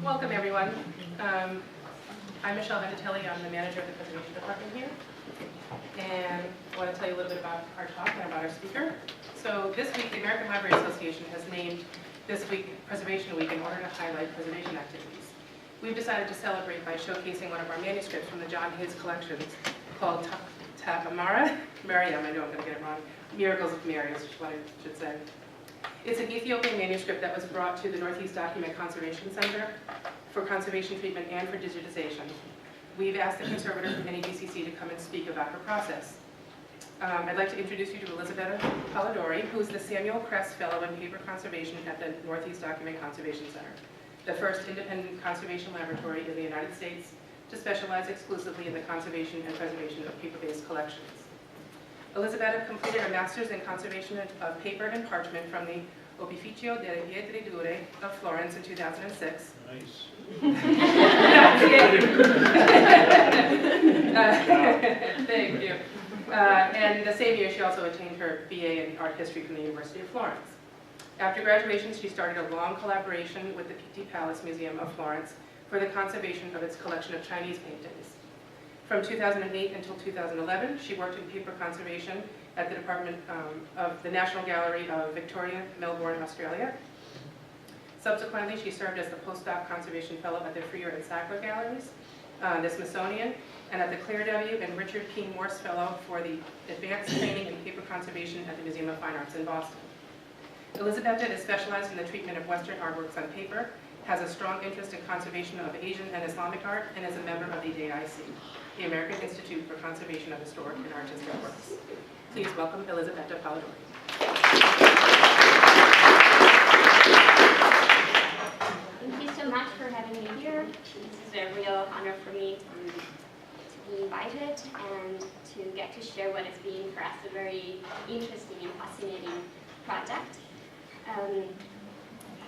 Welcome, everyone. I'm Michelle Venditelli. I'm the manager of the preservation department here. And I want to tell you a little bit about our talk and about our speaker. So this week, the American Library Association has named this week Preservation Week in order to highlight preservation activities. We've decided to celebrate by showcasing one of our manuscripts from the John His collections called Mariam, I know I'm going to get it wrong, Miracles of Mary is what I should say. It's an Ethiopian manuscript that was brought to the Northeast Document Conservation Center for conservation treatment and for digitization. We've asked the conservator from NEDCC to come and speak about her process. I'd like to introduce you to Elisabetta Polidori, who's the Samuel Kress Fellow in Paper Conservation at the Northeast Document Conservation Center, the first independent conservation laboratory in the United States to specialize exclusively in the conservation and preservation of paper-based collections. Elisabetta completed a master's in conservation of paper and parchment from the Opificio delle Pietre Dure of Florence in 2006. Nice. Thank you. And the same year, she also attained her BA in art history from the University of Florence. After graduation, she started a long collaboration with the Pitti Palace Museum of Florence for the conservation of its collection of Chinese paintings. From 2008 until 2011, she worked in paper conservation at the Department of the National Gallery of Victoria, Melbourne, Australia. Subsequently, she served as the postdoc conservation fellow at the Freer and Sackler Galleries, the Smithsonian, and at the Claire W. and Richard P. Morse Fellow for the Advanced Training in Paper Conservation at the Museum of Fine Arts in Boston. Elisabetta is specialized in the treatment of Western artworks on paper, has a strong interest in conservation of Asian and Islamic art, and is a member of the AIC, the American Institute for Conservation of Historic and Artistic Works. Please welcome Elisabetta Polidori. Thank you so much for having me here. This is a real honor for me to be invited and to get to share what has been for us a very interesting and fascinating project.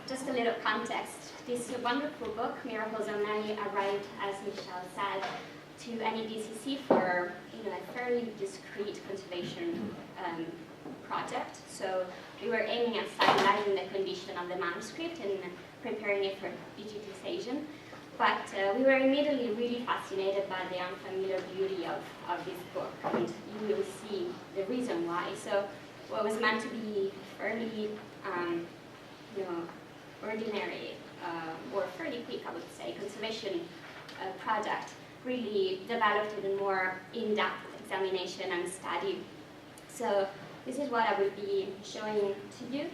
Just a little context. This wonderful book, Miracles of Mary, arrived, as Michelle said, to NEDCC for a fairly discrete conservation project. So we were aiming at stabilizing the condition of the manuscript and preparing it for digitization. But we were immediately really fascinated by the unfamiliar beauty of this book, and you will see the reason why. So what was meant to be fairly ordinary or fairly quick, I would say, conservation project really developed in a more in-depth examination and study. So this is what I will be showing to you.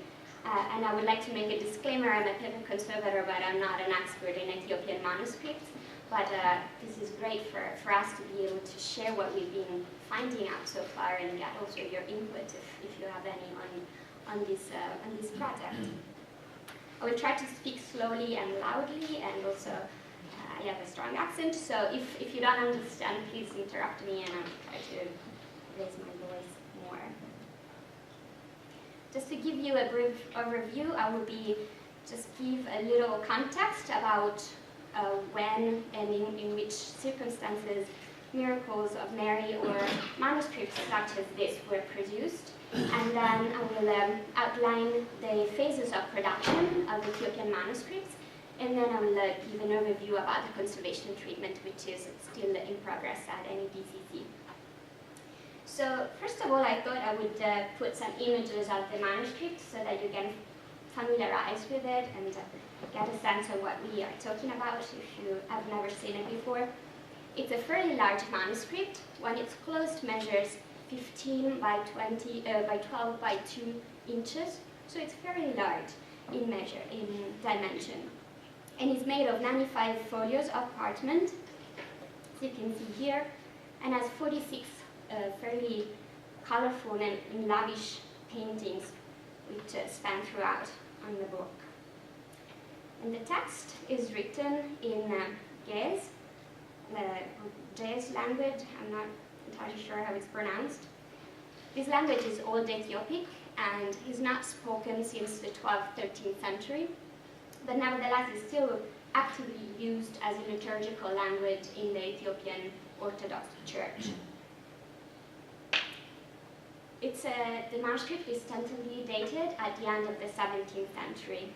And I would like to make a disclaimer, I'm a paper conservator, but I'm not an expert in Ethiopian manuscripts. But this is great for us to be able to share what we've been finding out so far and get also your input if you have any on this project. I will try to speak slowly and loudly, and also I have a strong accent, so if you don't understand, please interrupt me and I'll try to raise my voice more. Just to give you a brief overview, I will just give a little context about when and in which circumstances Miracles of Mary or manuscripts such as this were produced. And then I will outline the phases of production of Ethiopian manuscripts, and then I will give an overview about the conservation treatment, which is still in progress at NEDCC. So first of all, I thought I would put some images of the manuscript so that you can familiarize with it and get a sense of what we are talking about if you have never seen it before. It's a fairly large manuscript. When it's closed, measures 15 by 12 by 2 inches, so it's fairly large in dimension. And it's made of 95 folios of parchment, as you can see here, and has 46 fairly colorful and lavish paintings which span throughout on the book. And the text is written in Ge'ez, Ge'ez language. I'm not entirely sure how it's pronounced. This language is Old Ethiopic and is not spoken since the 12th, 13th century, but nevertheless is still actively used as a liturgical language in the Ethiopian Orthodox Church. The manuscript is tentatively dated at the end of the 17th century.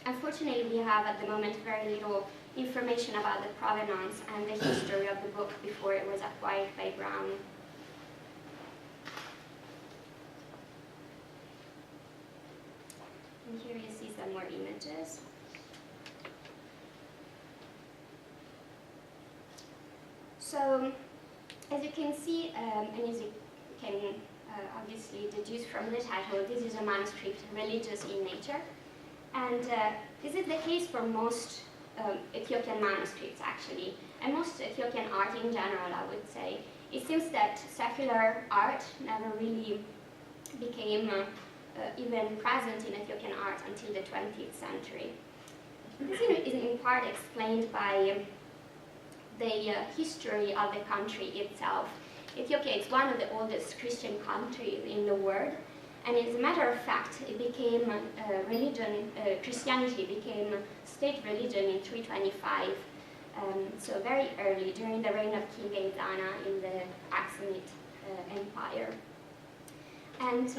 unfortunately, we have at the moment very little information about the provenance and the history of the book before it was acquired by Brown. And here you see some more images. So, as you can see, and as you can obviously deduce from the title, this is a manuscript religious in nature. And this is the case for most Ethiopian manuscripts, actually, and most Ethiopian art in general, I would say. It seems that secular art never really became even present in Ethiopian art until the 20th century. This is in part explained by the history of the country itself. Ethiopia is one of the oldest Christian countries in the world, and as a matter of fact, it became Christianity became state religion in 325, so very early, during the reign of King Elisabetta in the Aksumite Empire. And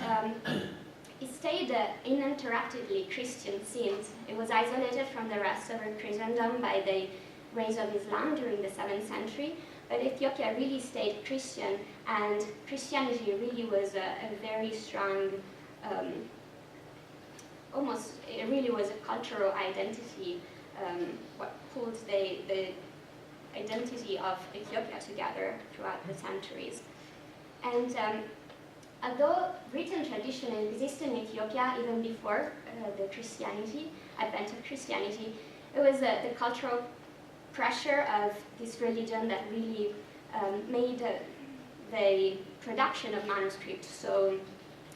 it stayed uninterruptedly Christian since it was isolated from the rest of Christendom by the rise of Islam during the 7th century, but Ethiopia really stayed Christian, and Christianity really was a very strong, it really was a cultural identity, what pulled the identity of Ethiopia together throughout the centuries. And although written tradition existed in Ethiopia even before the advent of Christianity, it was the cultural pressure of this religion that really made the production of manuscripts so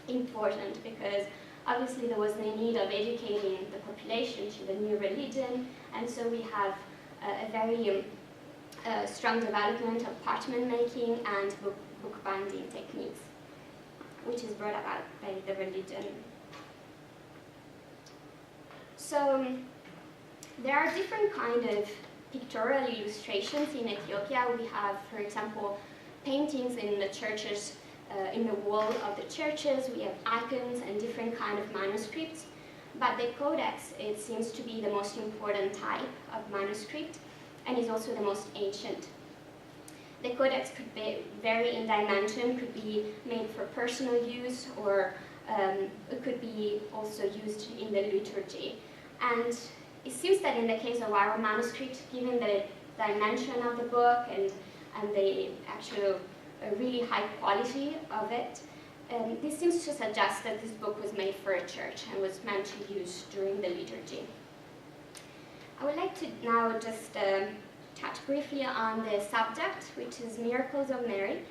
important, because obviously there was the need of educating the population to the new religion, and so we have a very strong development of parchment making and bookbinding techniques, which is brought about by the religion. So there are different kind of pictorial illustrations in Ethiopia. We have, for example, paintings in the churches, in the wall of the churches. We have icons and different kind of manuscripts. But the codex, it seems to be the most important type of manuscript, and is also the most ancient. The codex could be vary in dimension, could be made for personal use, or it could be also used in the liturgy. And it seems that in the case of our manuscript, given the dimension of the book and the actual really high quality of it, this seems to suggest that this book was made for a church and was meant to use during the liturgy. I would like to now just touch briefly on the subject, which is miracles of Mary.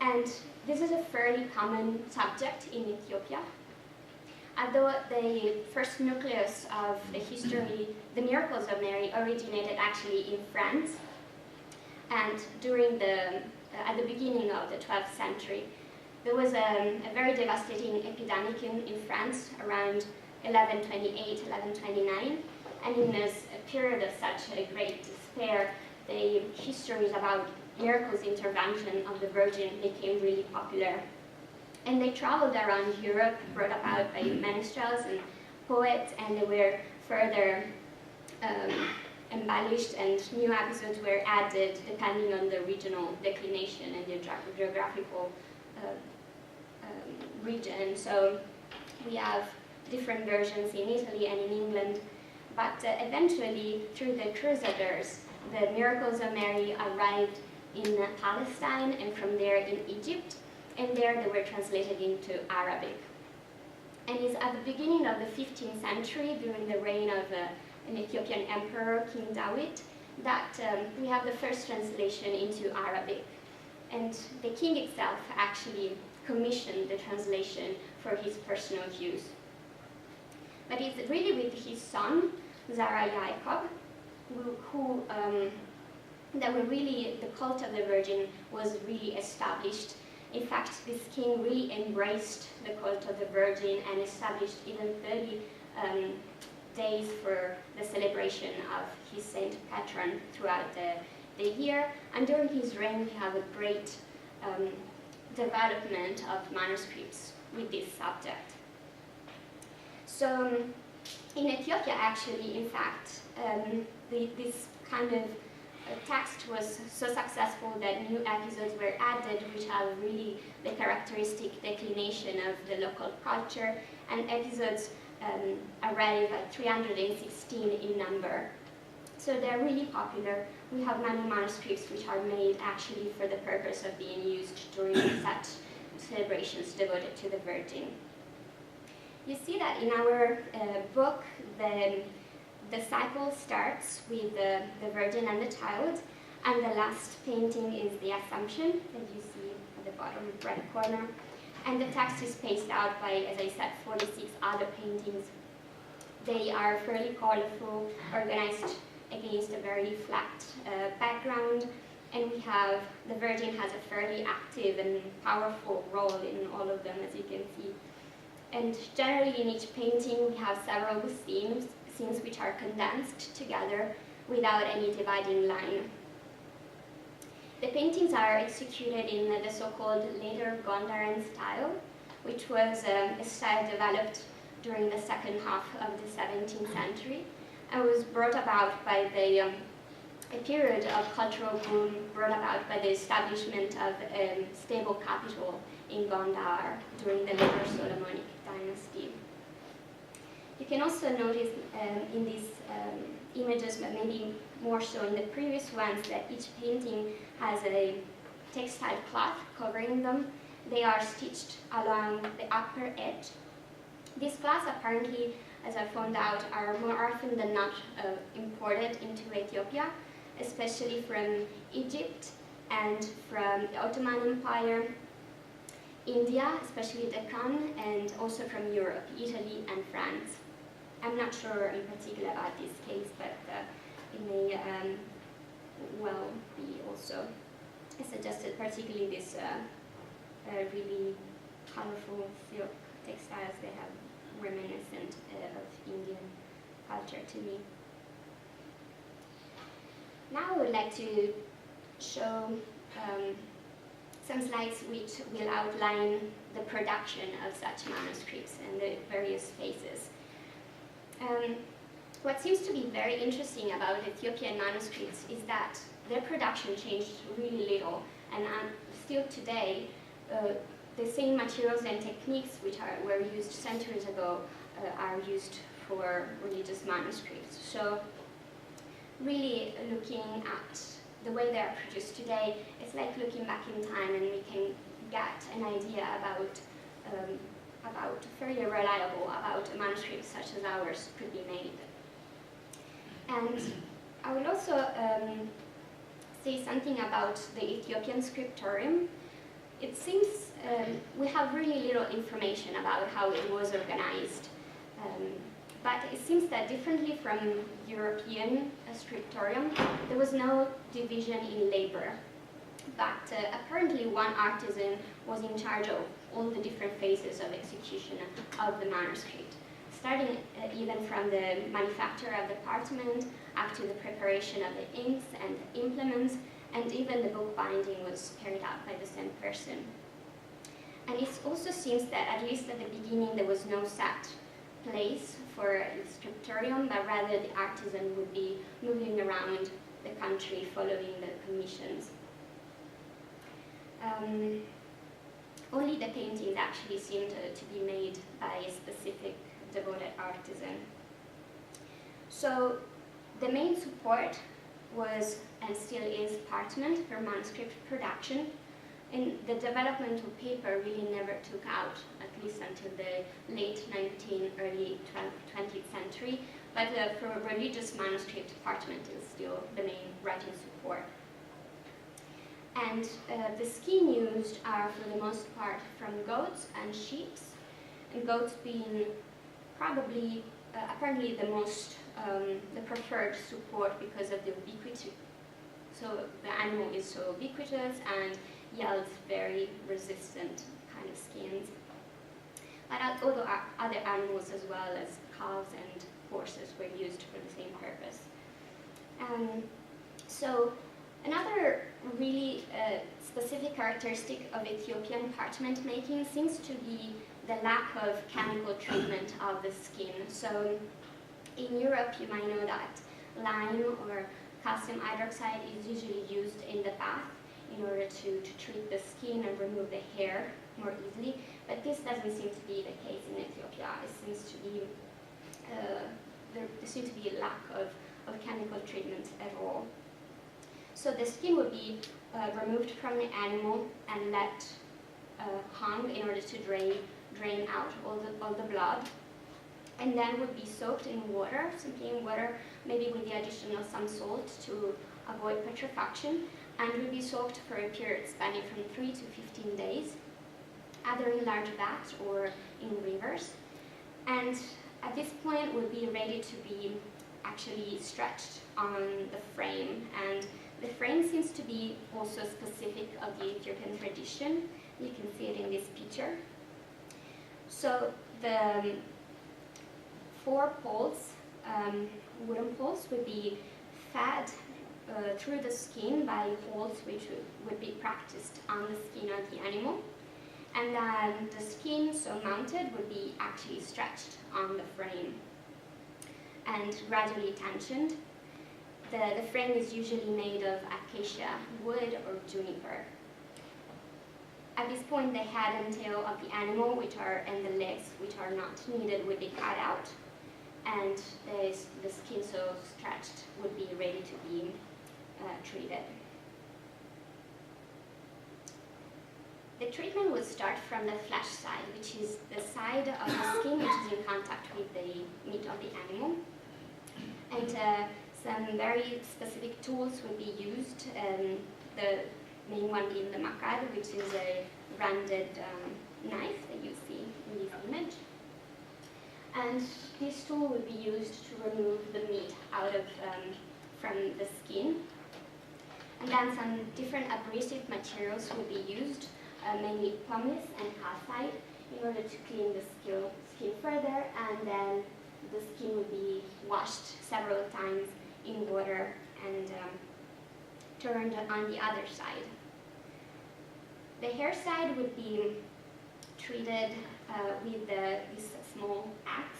And this is a fairly common subject in Ethiopia. Although the first nucleus of the history, the miracles of Mary, originated actually in France, and at the beginning of the 12th century, there was a very devastating epidemic in France around 1128, 1129, and in a period of such a great despair, the histories about miracles intervention of the Virgin became really popular. And they traveled around Europe, brought about by minstrels and poets, and they were further embellished, and new episodes were added depending on the regional declination and the geographical region. So we have different versions in Italy and in England, but eventually, through the Crusaders, the miracles of Mary arrived in Palestine, and from there in Egypt, and there they were translated into Arabic. And it's at the beginning of the 15th century, during the reign of an Ethiopian emperor, King Dawit, that we have the first translation into Arabic. And the king itself actually commissioned the translation for his personal use. But it's really with his son, Zara Yaakov, that the cult of the Virgin was really established. In fact, this king really embraced the cult of the Virgin and established even 30 days for the celebration of his saint patron throughout the year. And during his reign, we have a great development of manuscripts with this subject. So In Ethiopia, actually, in fact, this kind of text was so successful that new episodes were added, which have really the characteristic declination of the local culture, and episodes arrive at 316 in number. So they're really popular. We have many manuscripts which are made actually for the purpose of being used during such celebrations devoted to the Virgin. You see that in our book, the cycle starts with the Virgin and the Child, and the last painting is the Assumption, that you see at the bottom right corner. And the text is spaced out by, as I said, 46 other paintings. They are fairly colorful, organized against a very flat background, and we have, the Virgin has a fairly active and powerful role in all of them, as you can see. And generally in each painting we have several scenes which are condensed together without any dividing line. The paintings are executed in the so-called later Gondaran style, which was a style developed during the second half of the 17th century and was brought about by a period of cultural boom brought about by the establishment of a stable capital in Gondar during the later Solomonic dynasty. You can also notice in these images, but maybe more so in the previous ones, that each painting has a textile cloth covering them. They are stitched along the upper edge. These cloths apparently, as I found out, are more often than not imported into Ethiopia, especially from Egypt and from the Ottoman Empire, India, especially Deccan, and also from Europe, Italy and France. I'm not sure in particular about this case, but it may well be also suggested, particularly this really colorful silk textiles. They have reminiscent of Indian culture to me. Now I would like to show some slides which will outline the production of such manuscripts and the various phases. What seems to be very interesting about Ethiopian manuscripts is that their production changed really little, and still today the same materials and techniques which were used centuries ago are used for religious manuscripts. So really looking at the way they are produced today, it's like looking back in time, and we can get an idea about fairly reliable about a manuscript such as ours could be made. And I will also say something about the Ethiopian scriptorium. It seems we have really little information about how it was organized, but it seems that differently from European scriptorium, there was no division in labor. But apparently one artisan was in charge of all the different phases of execution of the manuscript, starting even from the manufacture of the parchment up to the preparation of the inks and the implements, and even the book binding was carried out by the same person. And it also seems that, at least at the beginning, there was no set place for the scriptorium, but rather the artisan would be moving around the country following the commissions. Only the paintings actually seemed to be made by a specific devoted artisan. So the main support was, and still is, parchment for manuscript production, and the development of paper really never took out, at least until the late 19th, early 20th century, but for religious manuscript, parchment is still the main writing support. And the skin used are, for the most part, from goats and sheep, and goats being probably, apparently the most, the preferred support because of the ubiquity. So the animal is so ubiquitous and yields very resistant kind of skins. But although other animals as well as calves and horses were used for the same purpose. So another really specific characteristic of Ethiopian parchment making seems to be the lack of chemical treatment of the skin. So In Europe, you might know that lime or calcium hydroxide is usually used in the bath in order to treat the skin and remove the hair more easily, but this doesn't seem to be the case in Ethiopia. It seems to be, there seems to be a lack of chemical treatment at all. So the skin would be removed from the animal and let hung in order to drain out all the blood, and then would be soaked in water, simply in water, maybe with the addition of some salt to avoid putrefaction, and would be soaked for a period spanning from 3 to 15 days, either in large baths or in rivers. And at this point would be ready to be actually stretched on the frame. And the frame seems to be also specific of the Ethiopian tradition. You can see it in this picture. So the 4 poles, wooden poles, would be fed through the skin by holes which would be practiced on the skin of the animal. And then the skin, so mounted, would be actually stretched on the frame and gradually tensioned. The frame is usually made of acacia wood or juniper. At this point, the head and tail of the animal, and the legs, which are not needed, would be cut out, and the skin, so stretched, would be ready to be treated. The treatment would start from the flesh side, which is the side of the skin which is in contact with the meat of the animal. And some very specific tools would be used, the main one being the makar, which is a rounded knife that you see in this image. And this tool would be used to remove the meat out of from the skin. And then some different abrasive materials would be used, mainly pumice and calcite, in order to clean the skin further, and then the skin would be washed several times in water and turned on the other side. The hair side would be treated with this small axe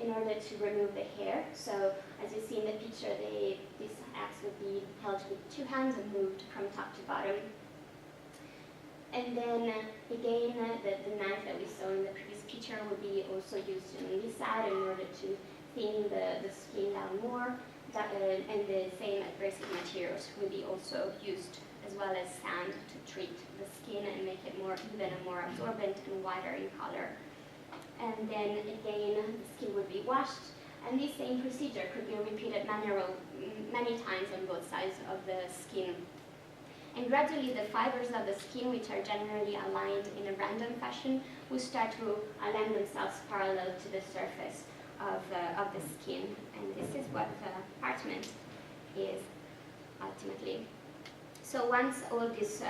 in order to remove the hair. So as you see in the picture, this axe would be held with 2 hands and moved from top to bottom. And then again, the knife that we saw in the previous picture would be also used on this side in order to thin the skin down more. And the same abrasive materials will be also used, as well as sand, to treat the skin and make it more even and more absorbent and whiter in color. And then again, the skin would be washed, and this same procedure could be repeated many times on both sides of the skin. And gradually the fibers of the skin, which are generally aligned in a random fashion, will start to align themselves parallel to the surface of the skin. And this is what parchment is ultimately. So once all these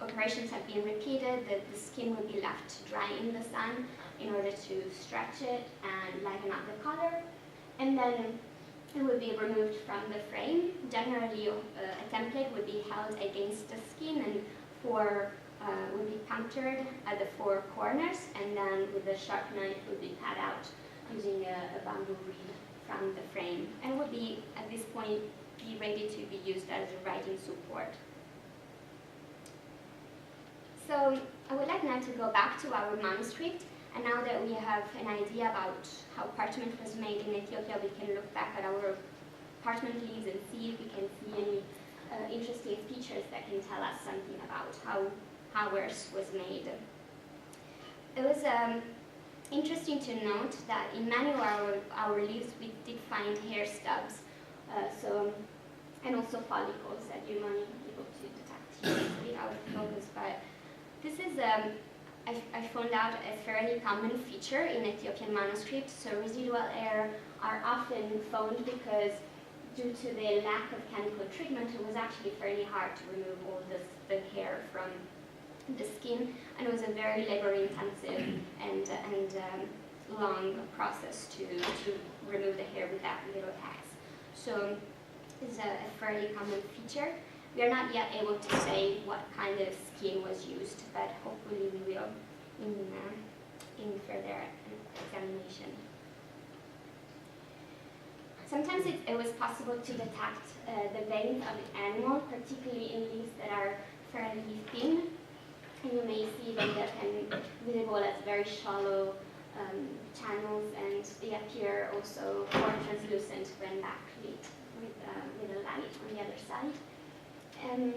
operations have been repeated, the skin will be left to dry in the sun in order to stretch it and lighten up the color. And then it will be removed from the frame. Generally, a template would be held against the skin, and would be punctured at the 4 corners, and then with a sharp knife would be cut out using a bamboo reed from the frame, and would be, at this point, be ready to be used as a writing support. So I would like now to go back to our manuscript, and now that we have an idea about how parchment was made in Ethiopia, we can look back at our parchment leaves and see if we can see any interesting features that can tell us something about how ours was made. It was interesting to note that in many of our leaves we did find hair stubs, and also follicles that you might be able to detect easily out of focus. But this is I found out a fairly common feature in Ethiopian manuscripts. So residual hair are often found because due to the lack of chemical treatment, it was actually fairly hard to remove all the hair from the skin, and it was a very labor-intensive and long process to remove the hair with that little axe. So it's a fairly common feature. We are not yet able to say what kind of skin was used, but hopefully we will in further examination. Sometimes it was possible to detect the veins of the animal, particularly in leaves that are fairly thin. And you may see them that can visible as very shallow channels, and they appear also more translucent when backlit with a light on the other side.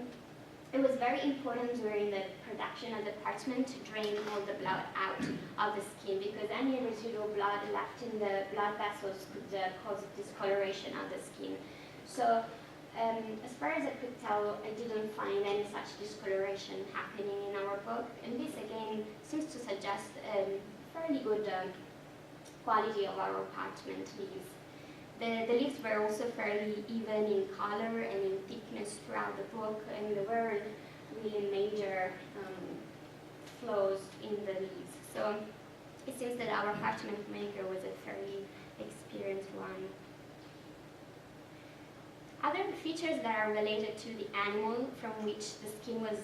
It was very important during the production of the parchment to drain all the blood out of the skin, because any residual blood left in the blood vessels could cause discoloration of the skin. So as far as I could tell, I didn't find any such discoloration happening in our book, and this again seems to suggest fairly good quality of our parchment leaves. The leaves were also fairly even in color and in thickness throughout the book, and there weren't really major flaws in the leaves. So it seems that our parchment maker was a fairly experienced one. Other features that are related to the animal from which the skin was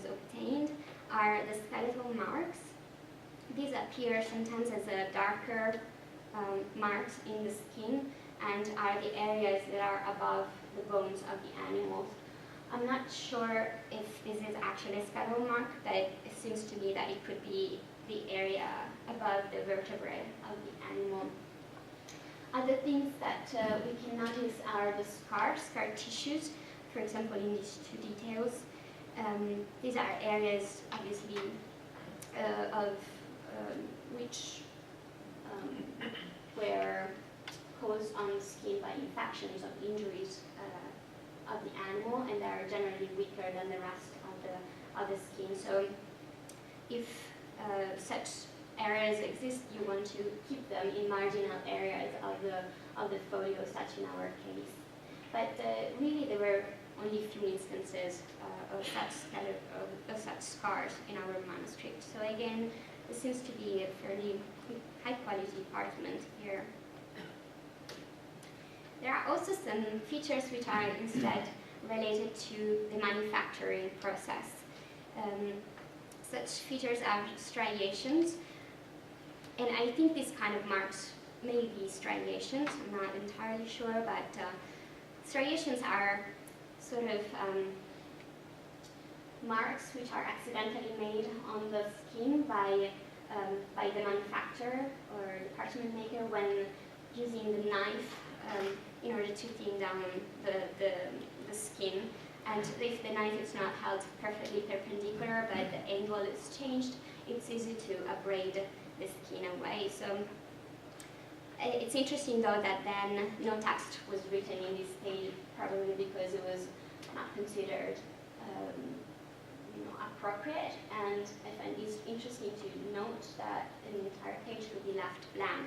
obtained are the skeletal marks. These appear sometimes as a darker marks in the skin, and are the areas that are above the bones of the animals. I'm not sure if this is actually a skeletal mark, but it seems to me that it could be the area above the vertebrae of the animal. Other things that we can notice are the scar tissues, for example in these two details. These are areas obviously of which were caused on the skin by infections or injuries of the animal, and they are generally weaker than the rest of the skin. So if such areas exist, you want to keep them in marginal areas of the folio, such in our case. But really there were only few instances of such scars in our manuscript. So again, this seems to be a fairly high quality parchment here. There are also some features which are instead related to the manufacturing process. Such features are striations, and I think these kind of marks may be striations, I'm not entirely sure, but striations are sort of marks which are accidentally made on the skin by the manufacturer or the parchment maker when using the knife in order to thin down the skin. And if the knife is not held perfectly perpendicular but the angle is changed, it's easy to abrade the skin away. So it's interesting though that then no text was written in this stage, probably because it was not considered appropriate, and I find it interesting to note that an entire page would be left blank.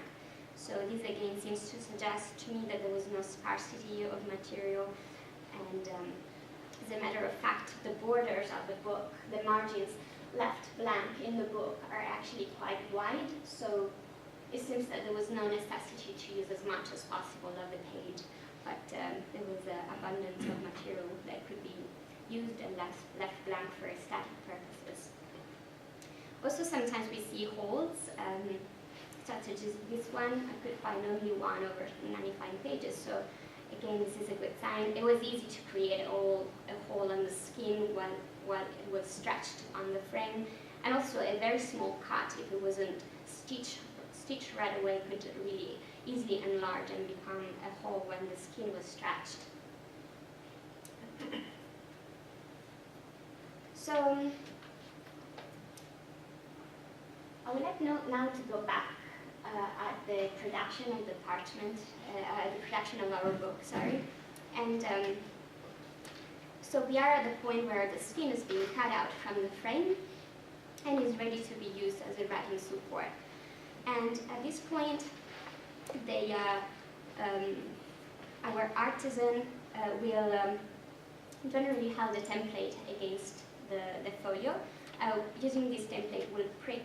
So this again seems to suggest to me that there was no scarcity of material, and as a matter of fact, the borders of the book, the margins left blank in the book, are actually quite wide, so it seems that there was no necessity to use as much as possible of the page, but there was an abundance of material that could be used and left blank for aesthetic purposes. Also, sometimes we see holes, such as this one. I could find only one over 95 pages, so again, this is a good sign. It was easy to create a hole on the skin while it was stretched on the frame, and also a very small cut, if it wasn't stitched right away, could really easily enlarge and become a hole when the skin was stretched. So I would like now to go back at the production of the parchment, the production of our book, sorry. And so we are at the point where the skin is being cut out from the frame and is ready to be used as a writing support. And at this point, our artisan will generally hold a template against the folio. Using this template, will prick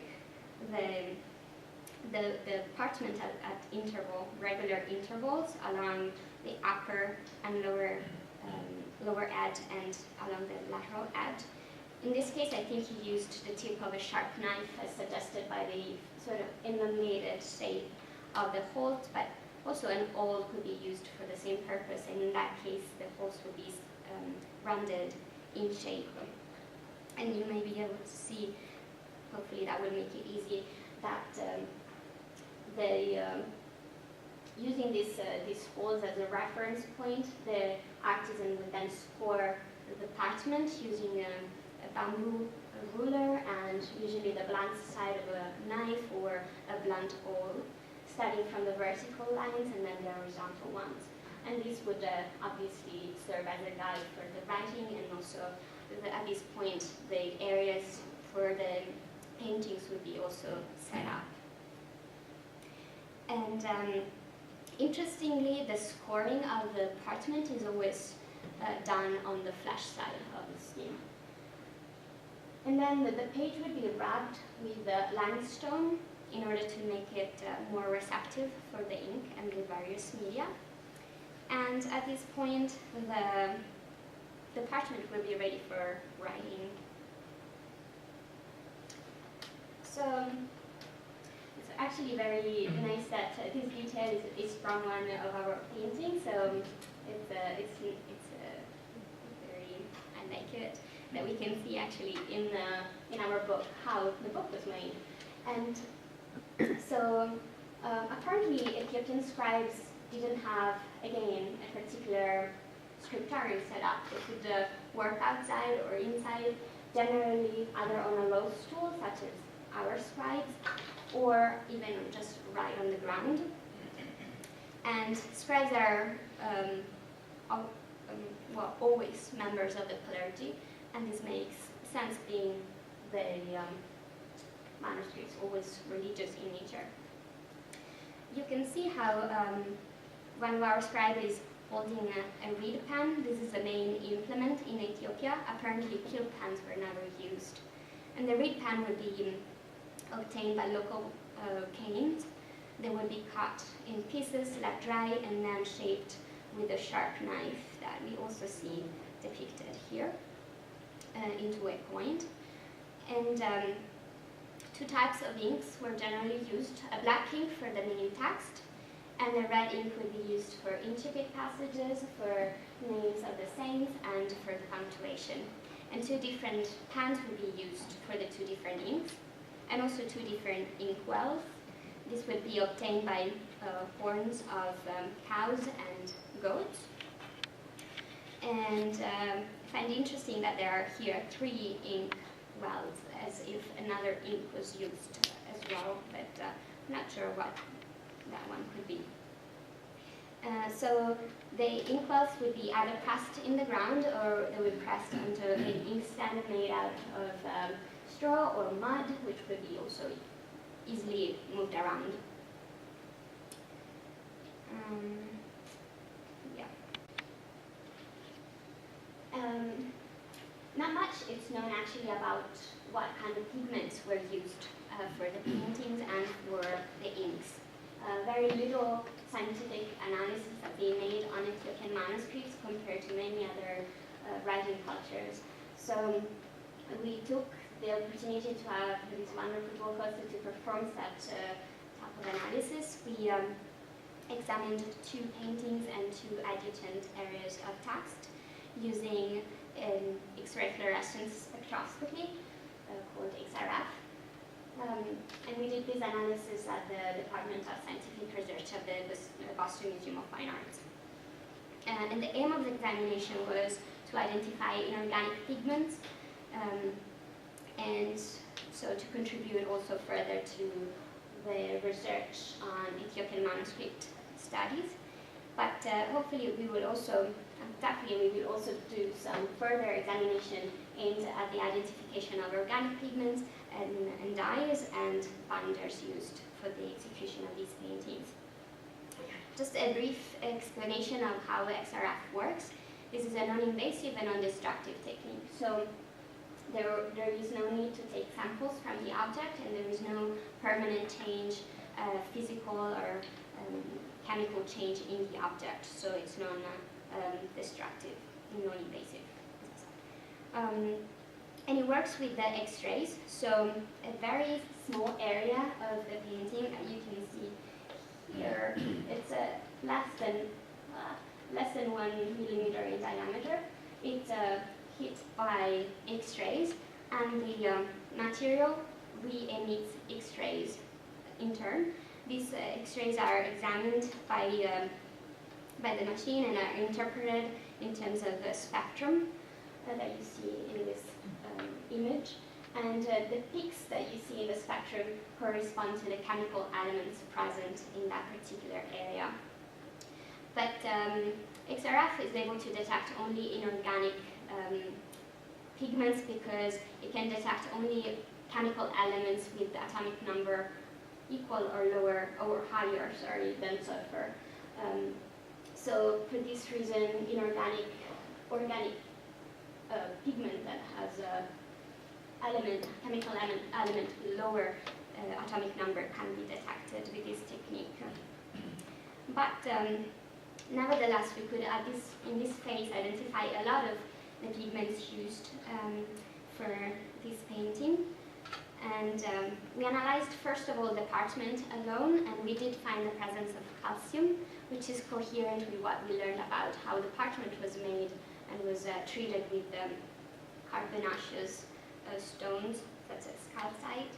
the parchment at regular intervals along the upper and lower edge and along the lateral edge. In this case, I think he used the tip of a sharp knife as suggested by the sort of elongated shape of the holes, but Also, an awl could be used for the same purpose, and in that case, the holes would be rounded in shape. And you may be able to see, hopefully that will make it easy, that using these holes as a reference point, the artisan would then score the parchment using a bamboo ruler and usually the blunt side of a knife or a blunt awl, starting from the vertical lines and then the horizontal ones. And this would obviously serve as a guide for the writing, and also at this point the areas for the paintings would be also set up. And interestingly, the scoring of the parchment is always done on the flash side of the skin. And then the page would be rubbed with limestone in order to make it more receptive for the ink and the various media. And at this point, the parchment will be ready for writing. So it's actually very nice that this detail is from one of our paintings. So it's very, I like it, that we can see actually in our book how the book was made. And so apparently Ethiopian scribes didn't have, again, a particular scriptorium set up. They could work outside or inside, generally either on a low stool, such as our scribes, or even just right on the ground. And scribes are always members of the clergy, and this makes sense being the manuscripts always religious in nature. You can see how one of our scribes is holding a reed pen. This is the main implement in Ethiopia. Apparently quill pens were never used. And the reed pen would be obtained by local canes. They would be cut in pieces, left dry, and then shaped with a sharp knife that we also see depicted here into a point. And two types of inks were generally used: a black ink for the main text, and a red ink would be used for incipit passages, for names of the saints, and for the punctuation. And two different pens would be used for the two different inks, and also two different ink wells. This would be obtained by horns of cows and goats. And I find it interesting that there are here 3 ink wells, as if another ink was used as well, but I'm not sure what that one could be. So the ink wells would be either pressed in the ground, or they would be pressed onto an inkstand made out of straw or mud, which could be also easily moved around. Not much is known actually about what kind of pigments were used for the paintings and for the inks. Very little scientific analysis have been made on Ethiopian manuscripts compared to many other writing cultures. So we took the opportunity to have this wonderful book also to perform such type of analysis. We examined 2 paintings and 2 adjacent areas of text using X-ray fluorescence spectroscopy called XRF. And we did this analysis at the Department of Scientific Research of the Boston Museum of Fine Arts. And the aim of the examination was to identify inorganic pigments, and so to contribute also further to the research on Ethiopian manuscript studies. But hopefully we will also, definitely we will also do some further examination aimed at the identification of organic pigments and dyes and binders used for the execution of these paintings. Just a brief explanation of how XRF works. This is a non-invasive and non-destructive technique. So there is no need to take samples from the object, and there is no permanent change, physical or chemical change in the object. So it's non-destructive, non-invasive. And it works with the X-rays. So a very small area of the painting, you can see here. It's less than 1 millimeter in diameter. It's hit by X-rays, and the material re-emits X-rays in turn. These X-rays are examined by the machine and are interpreted in terms of the spectrum that you see in this image. And the peaks that you see in the spectrum correspond to the chemical elements present in that particular area. But XRF is able to detect only inorganic pigments because it can detect only chemical elements with the atomic number equal or lower or higher, than sulfur. So for this reason, organic pigment that has a chemical element with lower atomic number can be detected with this technique. But nevertheless, we could in this phase identify a lot of the pigments used for this painting. And we analyzed first of all the parchment alone, and we did find the presence of calcium, which is coherent with what we learned about how the parchment was made and was treated with carbonaceous stones such as calcite.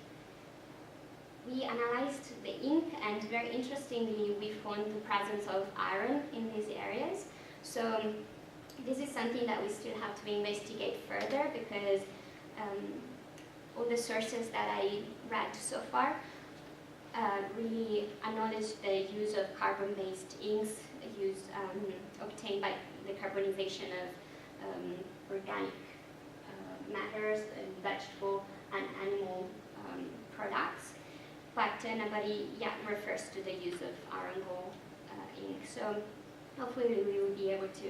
We analyzed the ink, and very interestingly, we found the presence of iron in these areas. So this is something that we still have to investigate further, because all the sources that I read so far really acknowledge the use of carbon-based inks obtained by the carbonization of organic matters, vegetable and animal products, but nobody yet refers to the use of arangol ink. So hopefully we will be able to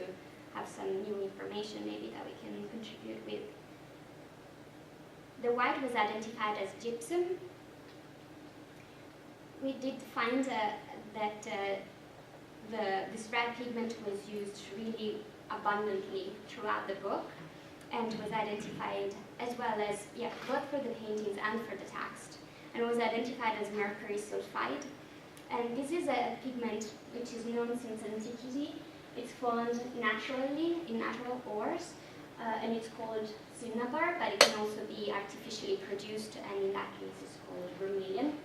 have some new information maybe that we can contribute with. The white was identified as gypsum. We did find that this red pigment was used really abundantly throughout the book, and was identified as well as, both for the paintings and for the text, and was identified as mercury sulfide. And this is a pigment which is known since antiquity. It's found naturally in natural ores, and it's called cinnabar, but it can also be artificially produced, and in that case it's called vermilion.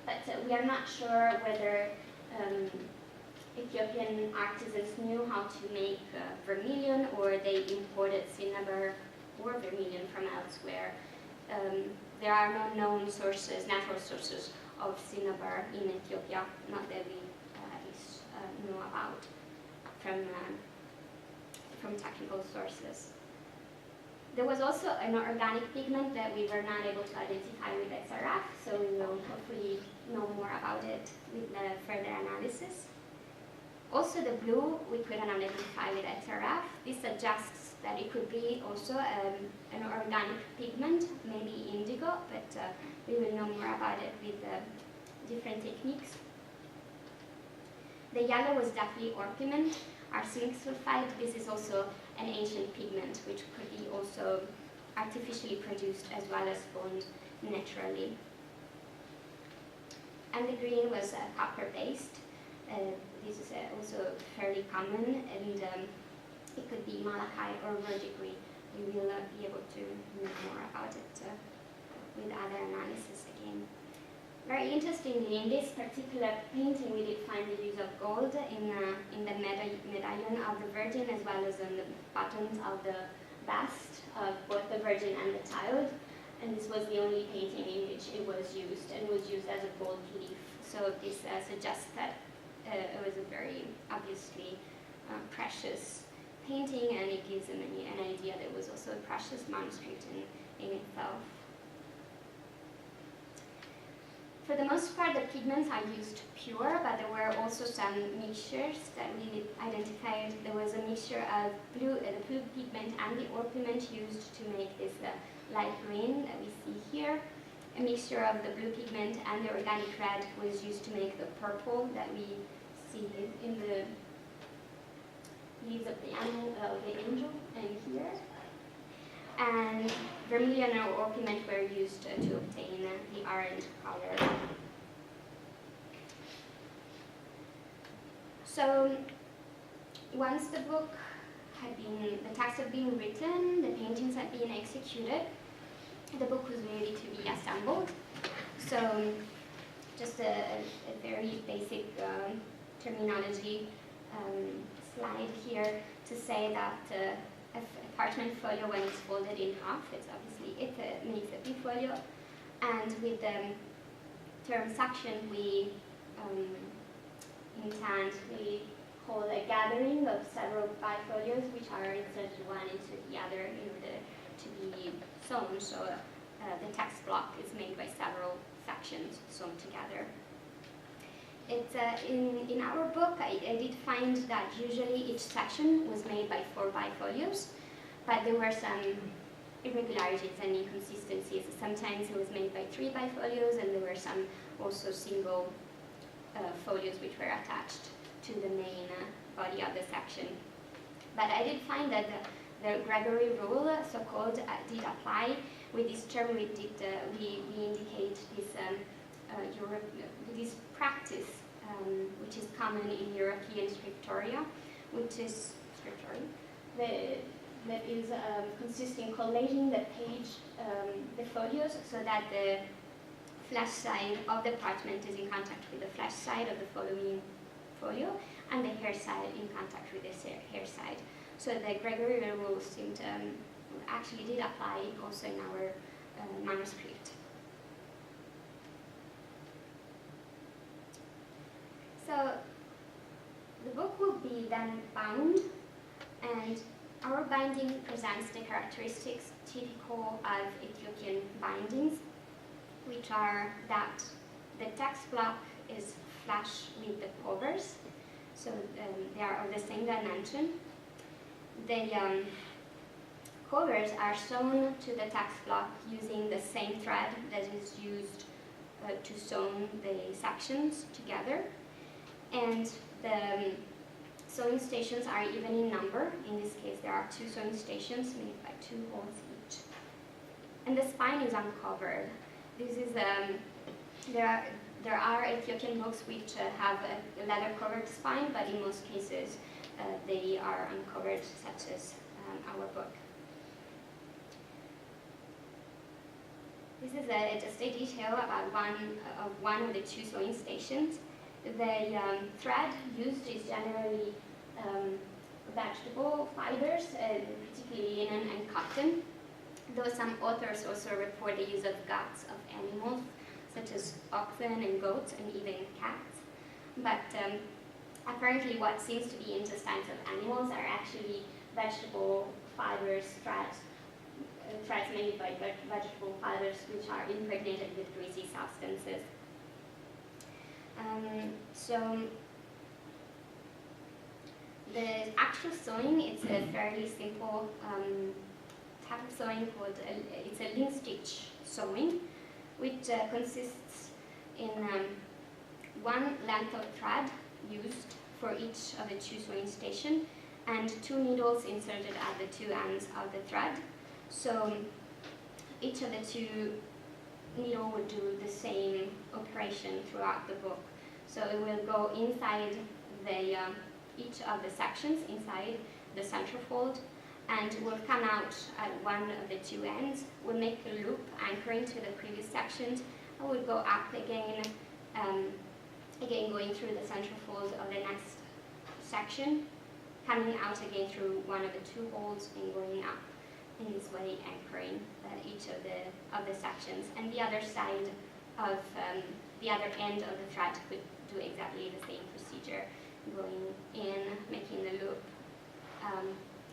But we are not sure whether Ethiopian artisans knew how to make vermilion, or they imported cinnabar or vermilion from elsewhere. There are no known natural sources of cinnabar in Ethiopia, not that we at least know about from technical sources. There was also an organic pigment that we were not able to identify with XRF, so we will hopefully know more about it with further analysis. Also the blue we couldn't identify with XRF. This suggests that it could be also an organic pigment, maybe indigo, but we will know more about it with different techniques. The yellow was definitely orpiment. Arsenic sulfide, this is also an ancient pigment which could be also artificially produced as well as found naturally. And the green was copper-based. This is also fairly common, and it could be malachite or verdigris. We will be able to know more about it with other analysis again. Very interestingly, in this particular painting, we did find the use of gold in the medallion of the Virgin, as well as on the buttons of the vest of both the Virgin and the Child. And this was the only painting in which it was used, and was used as a gold leaf. So this suggests that it was a very obviously precious painting, and it gives an idea that it was also a precious manuscript in itself. For the most part, the pigments are used pure, but there were also some mixtures that we identified. There was a mixture of the blue pigment and the orpiment used to make this light green that we see here. A mixture of the blue pigment and the organic red was used to make the purple that we see in the leaves of the angel and here. And vermilion or orpiment were used to obtain the orange color. So once the text had been written, the paintings had been executed, the book was ready to be assembled. So just a very basic terminology slide here to say that a parchment folio, when it's folded in half, it's a mini folio, and with the term section we hold a gathering of several bifolios which are inserted one into the other in order to be sewn. So the text block is made by several sections sewn together. In our book, I did find that usually each section was made by 4 bifolios, but there were some irregularities and inconsistencies. Sometimes it was made by 3 bifolios, and there were some also single folios which were attached to the main body of the section. But I did find that the Gregory rule, so-called, did apply. With this term, we indicate this practice, which is common in European scriptoria, that is consisting in collating the page, the folios, so that the flash side of the parchment is in contact with the flash side of the following folio, and the hair side in contact with the hair side. So the Gregory rule actually did apply also in our manuscript. So the book will be then bound, and our binding presents the characteristics typical of Ethiopian bindings, which are that the text block is flush with the covers, so they are of the same dimension. The covers are sewn to the text block using the same thread that is used to sew the sections together, and the sewing stations are even in number. In this case, there are 2 sewing stations made by 2 holes each, and the spine is uncovered. This is there are Ethiopian books which have a leather-covered spine, but in most cases they are uncovered, such as our book. This is just a detail about one of the 2 sewing stations. The thread used is generally vegetable fibers, particularly linen and cotton, though some authors also report the use of guts of animals, such as oxen and goats and even cats. But apparently what seems to be intestines of animals are actually vegetable fibers, threads made by vegetable fibers which are impregnated with greasy substances. So the actual sewing, it's a fairly simple type of sewing called, it's a link stitch sewing, which consists in one length of thread used for each of the 2 sewing stations and 2 needles inserted at the 2 ends of the thread. So each of the 2 needles would do the same operation throughout the book. So it will go inside each of the sections, inside the centerfold, and will come out at one of the 2 ends, will make a loop anchoring to the previous sections, and will go up again, going through the centerfold of the next section, coming out again through one of the 2 holes and going up in this way, anchoring each of the sections. And the other side of the other end of the thread could do exactly the same procedure, going in, making the loop,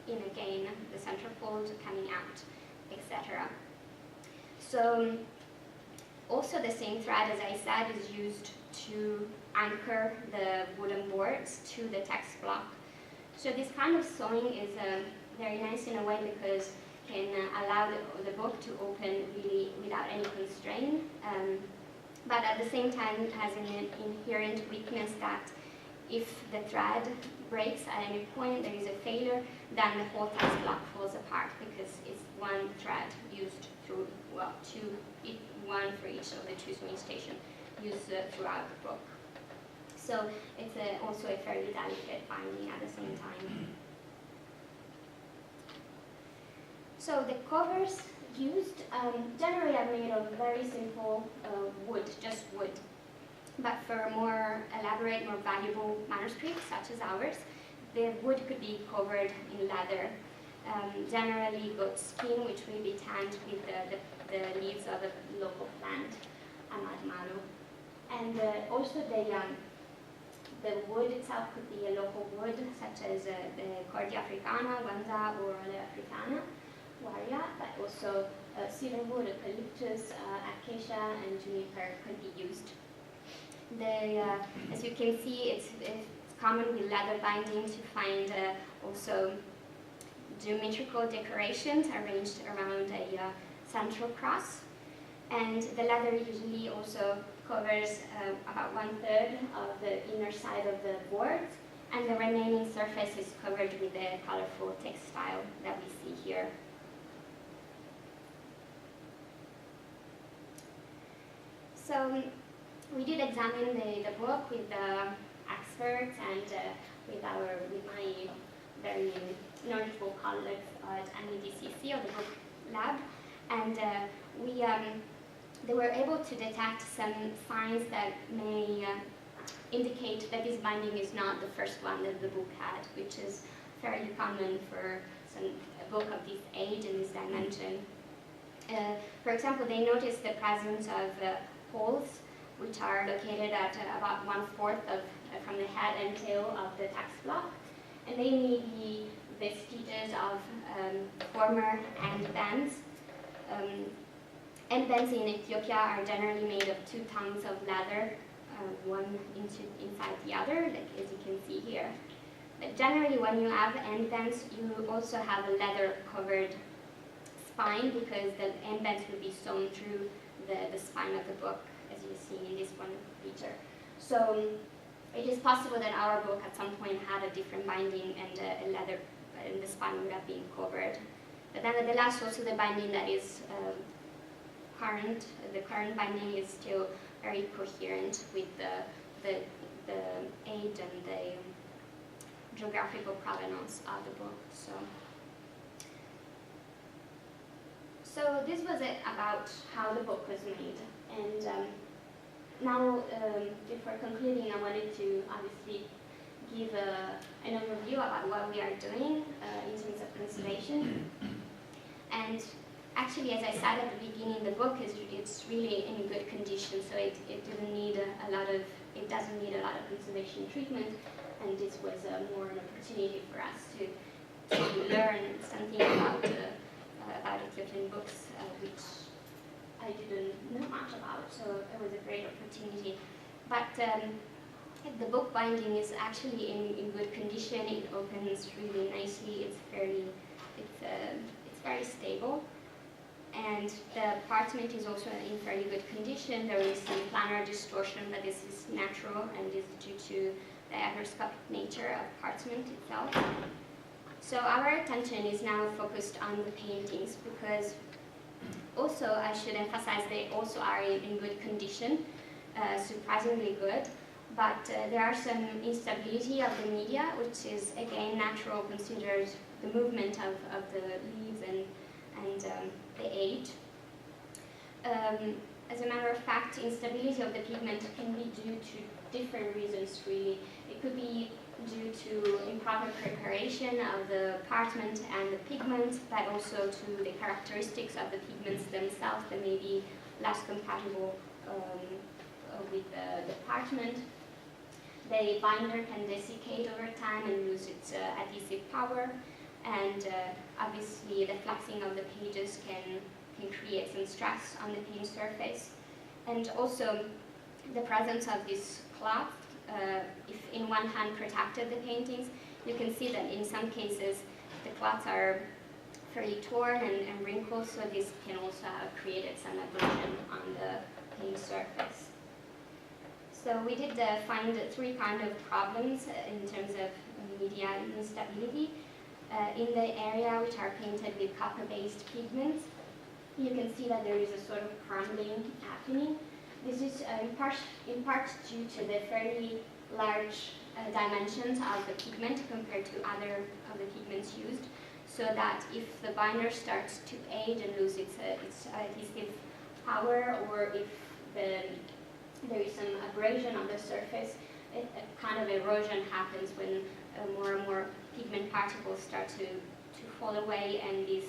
in again, the centerfold, coming out, etc. So also the same thread, as I said, is used to anchor the wooden boards to the text block. So this kind of sewing is very nice in a way because it can allow the book to open really without any constraint, but at the same time it has an inherent weakness that if the thread breaks at any point, there is a failure, then the whole text block falls apart because it's one thread used through, one for each of the 2 sewing stations used throughout the book. So it's also a fairly delicate binding at the same time. So the covers used generally are made of very simple wood, just wood. But for more elaborate, more valuable manuscripts, such as ours, the wood could be covered in leather. Generally goat skin, which will be tanned with the leaves of a local plant, amadmalo. And also the wood itself could be a local wood, such as the Cordia africana, Wanda, or the Africana, Waria, but also cedar wood, eucalyptus, acacia, and juniper could be used. As you can see, it's common with leather binding to find also geometrical decorations arranged around a central cross. And the leather usually also covers about 1/3 of the inner side of the board, and the remaining surface is covered with the colorful textile that we see here. So we did examine the book with the experts and with my very knowledgeable colleagues at MEDCC, or the book lab, and they were able to detect some signs that may indicate that this binding is not the first one that the book had, which is fairly common for a book of this age and this dimension. For example, they noticed the presence of holes, which are located at about 1/4 from the head and tail of the text block, and they may be vestiges of former end bends. End bends in Ethiopia are generally made of 2 tongues of leather, one inside the other, like as you can see here. But generally, when you have end bends, you also have a leather-covered spine, because the end bends will be sewn through the spine of the book, as you see in this one feature. So it is possible that our book at some point had a different binding, and a leather, and the spine would have been covered. But nevertheless, also the binding that is the current binding is still very coherent with the age and the geographical provenance of the book. So this was it about how the book was made. And now, before concluding, I wanted to obviously give an overview about what we are doing in terms of conservation. And actually, as I said at the beginning, the book it's really in good condition, so it doesn't need a lot of conservation treatment. And this was more an opportunity for us to learn something about Ethiopian books, which I didn't know much about, so it was a great opportunity. But the book binding is actually in good condition. It opens really nicely. It's very stable, and the parchment is also in very good condition. There is some planar distortion, but this is natural and is due to the hygroscopic nature of parchment itself. So our attention is now focused on the paintings, because also I should emphasize they also are in good condition, surprisingly good. But there are some instability of the media, which is again natural, considered the movement of the leaves and the age. As a matter of fact, instability of the pigment can be due to different reasons, really. It could be due to improper preparation of the parchment and the pigment, but also to the characteristics of the pigments themselves that may be less compatible with the parchment. The binder can desiccate over time and lose its adhesive power, and obviously the flexing of the pages can create some stress on the page surface. And also the presence of this cloth, if in one hand protected the paintings, you can see that in some cases the cloths are fairly torn and wrinkled, so this can also have created some abrasion on the page surface. So we did find 3 kinds of problems in terms of media instability. In the area which are painted with copper-based pigments, you can see that there is a sort of crumbling happening. This is in part due to the fairly large dimensions of the pigment compared to other of the pigments used, so that if the binder starts to age and lose its adhesive power, or if there is some abrasion on the surface, a kind of erosion happens when more and more pigment particles start to fall away, and this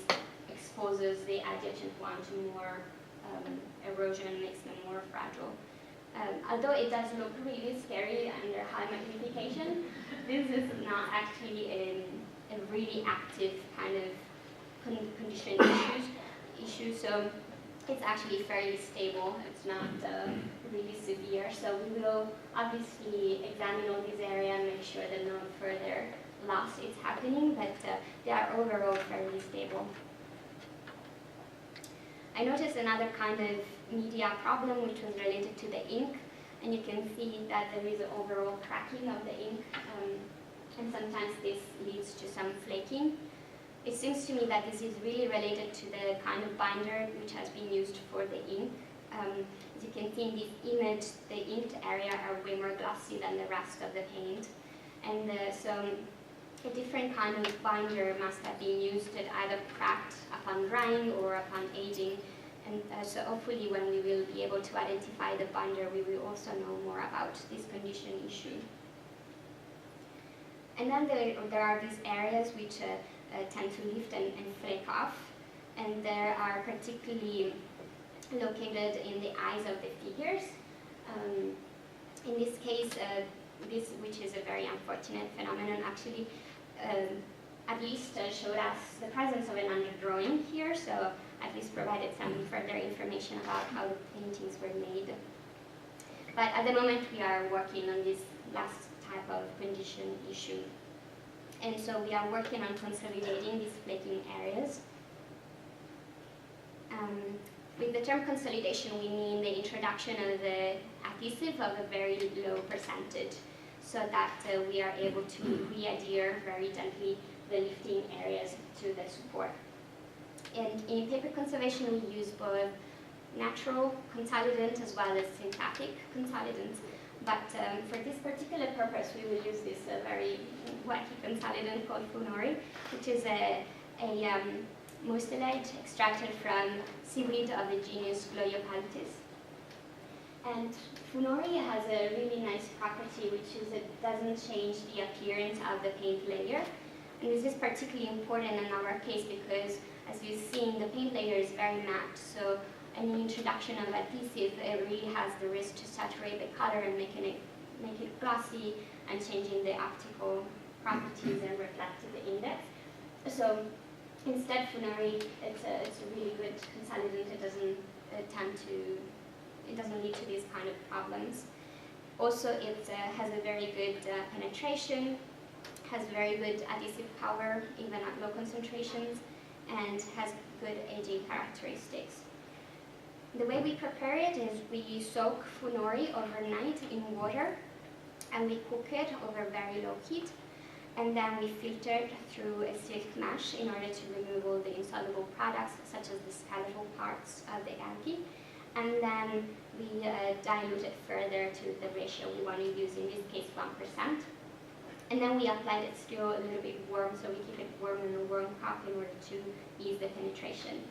exposes the adjacent one to more erosion and makes them more fragile. Although it does look really scary under high magnification, this is not actually a really active kind of condition issue. So it's actually fairly stable. It's not really severe. So we will obviously examine all this area and make sure that no further loss is happening, but they are overall fairly stable. I noticed another kind of media problem, which was related to the ink, and you can see that there is an overall cracking of the ink, and sometimes this leads to some flaking. It seems to me that this is really related to the kind of binder which has been used for the ink. As you can see in this image, the inked area are way more glossy than the rest of the paint, and so a different kind of binder must have been used that either cracked upon drying or upon aging. And so hopefully when we will be able to identify the binder, we will also know more about this condition issue. And then there are these areas which tend to lift and flake off, and they are particularly located in the eyes of the figures. In this case, this, which is a very unfortunate phenomenon, actually at least showed us the presence of an underdrawing here, so at least provided some further information about how the paintings were made. But at the moment we are working on this last type of condition issue. And so we are working on consolidating these flaking areas. With the term consolidation, we mean the introduction of the adhesive of a very low percentage, so that we are able to re-adhere very gently the lifting areas to the support. And in paper conservation, we use both natural consolidant as well as synthetic consolidant. But for this particular purpose, we will use this very wacky consolidant called Funori, which is a mucilage extracted from seaweed of the genus Gloriopaltis. And Funori has a really nice property, which is it doesn't change the appearance of the paint layer. And this is particularly important in our case because, as you've seen, the paint layer is very matte. So any introduction of adhesive, it really has the risk to saturate the color and make it glossy and changing the optical properties and reflect the index. So instead, Funori, it's a really good consolidant. It doesn't it doesn't lead to these kind of problems. Also, it has a very good penetration, has very good adhesive power, even at low concentrations, and has good aging characteristics. The way we prepare it is we soak Funori overnight in water, and we cook it over very low heat, and then we filter it through a silk mesh in order to remove all the insoluble products, such as the skeletal parts of the algae. And then we dilute it further to the ratio we want to use, in this case 1%. And then we apply it still a little bit warm, so we keep it warm in a warm cup in order to ease the penetration.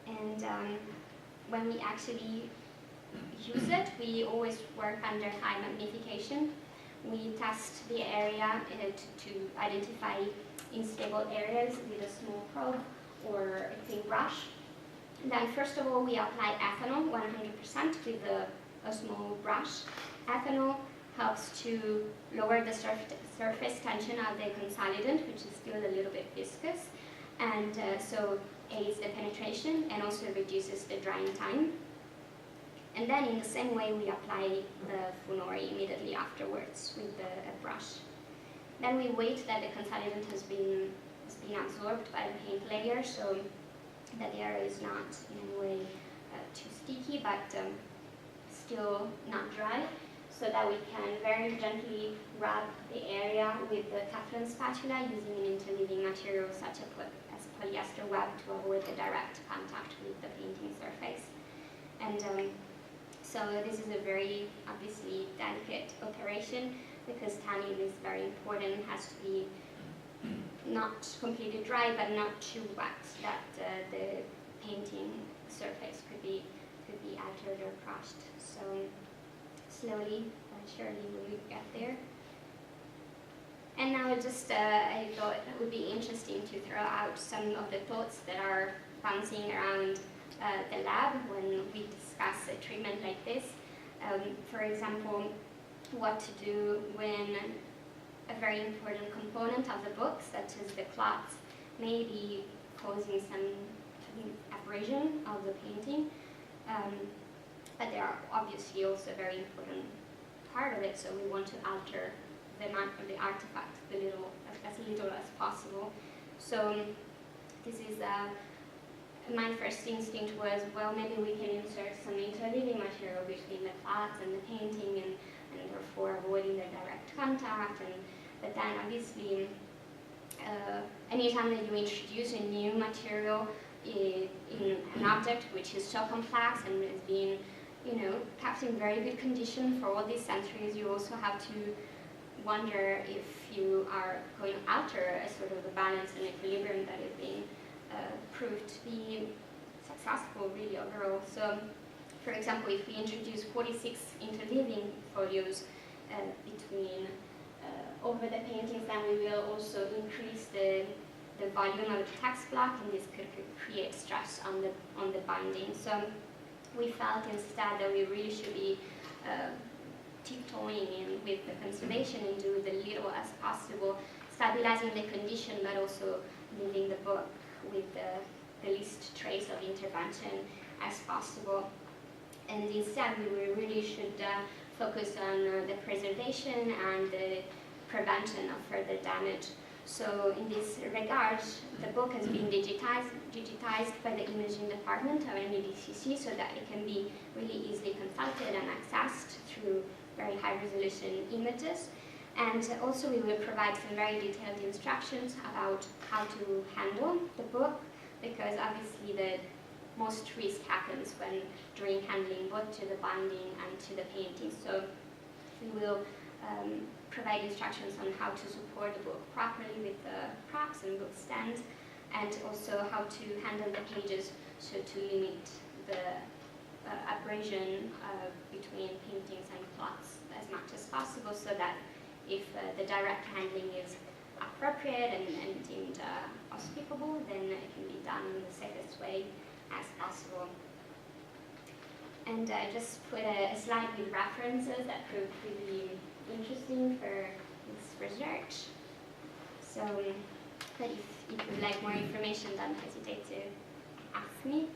And when we actually use it, we always work under high magnification. We test the area to identify unstable areas with a small probe or a thin brush. And then first of all, we apply ethanol 100% with a small brush. Ethanol helps to lower the surface tension of the consolidant, which is still a little bit viscous, and so aids the penetration and also reduces the drying time. And then in the same way, we apply the Funori immediately afterwards with a brush. Then we wait that the consolidant has been absorbed by the paint layer, so that the area is not in any way too sticky, but still not dry, so that we can very gently rub the area with the Teflon spatula using an interleaving material such as polyester web to avoid the direct contact with the painting surface. And So this is a very obviously delicate operation because tanning is very important. It has to be not completely dry but not too wet that the painting surface could be altered or crushed. So slowly but surely we will get there. And now I thought it would be interesting to throw out some of the thoughts that are bouncing around the lab when we discuss a treatment like this. For example, what to do when a very important component of the book, such as the clots, may be causing some abrasion of the painting. But they are obviously also a very important part of it, so we want to alter the artifact as little as possible. So this is my first instinct was, well, maybe we can insert some interleaving material between the clots and the painting, and therefore avoiding the direct contact. But then obviously, anytime that you introduce a new material in an object which is so complex and is being, kept in very good condition for all these centuries, you also have to wonder if you are going to alter a sort of the balance and equilibrium that is being proved to be successful really overall. So, for example, if we introduce 46 interleaving folios between over the paintings, then we will also increase the volume of the text block, and this could create stress on the binding. So we felt instead that we really should be tiptoeing in with the conservation and do the little as possible, stabilizing the condition, but also leaving the book with the least trace of intervention as possible. And instead, we really should focus on the preservation and the prevention of further damage. So in this regard, the book has been digitized by the imaging department of NUDCC so that it can be really easily consulted and accessed through very high-resolution images. And also we will provide some very detailed instructions about how to handle the book, because obviously the most risk happens during handling both to the binding and to the painting. So we will provide instructions on how to support the book properly with the props and book stands, and also how to handle the pages so to limit the abrasion between paintings and clots as much as possible, so that if the direct handling is appropriate and deemed auspicable, then it can be done in the safest way as possible. And I just put a slide with references that proved really interesting for this research. So, but if you would like more information, don't hesitate to ask me.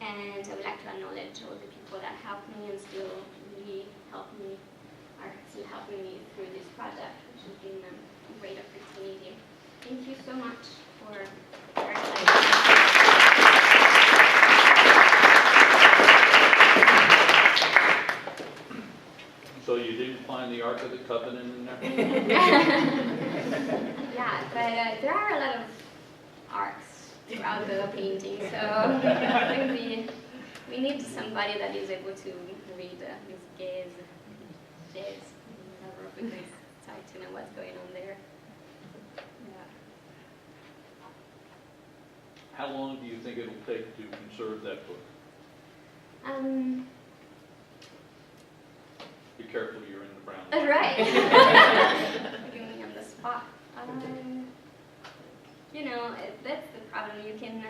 And I would like to acknowledge all the people that helped me and still really help me, are still helping me through this project, which has been a great opportunity. Thank you so much for your time. So you didn't find the Ark of the Covenant in there? Yeah, but there are a lot of arcs throughout the painting, so we need somebody that is able to read his gaze, whatever, because it's hard to know what's going on there. Yeah. How long do you think it'll take to conserve that book? Be careful, you're in the brown. Right. Putting me on the spot. That's the problem.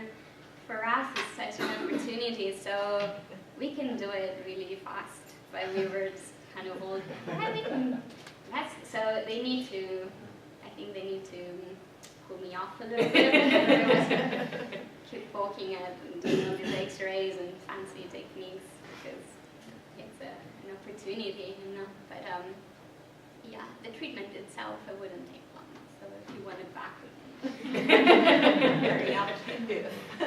For us, it's such an opportunity, so we can do it really fast. But we were just kind of old. So they need to, I think they need to pull me off a little bit. Keep poking at and doing all these X-rays and fancy techniques, because it's an opportunity, But yeah, the treatment itself, it wouldn't take long. So if you want it back, we can hurry up. I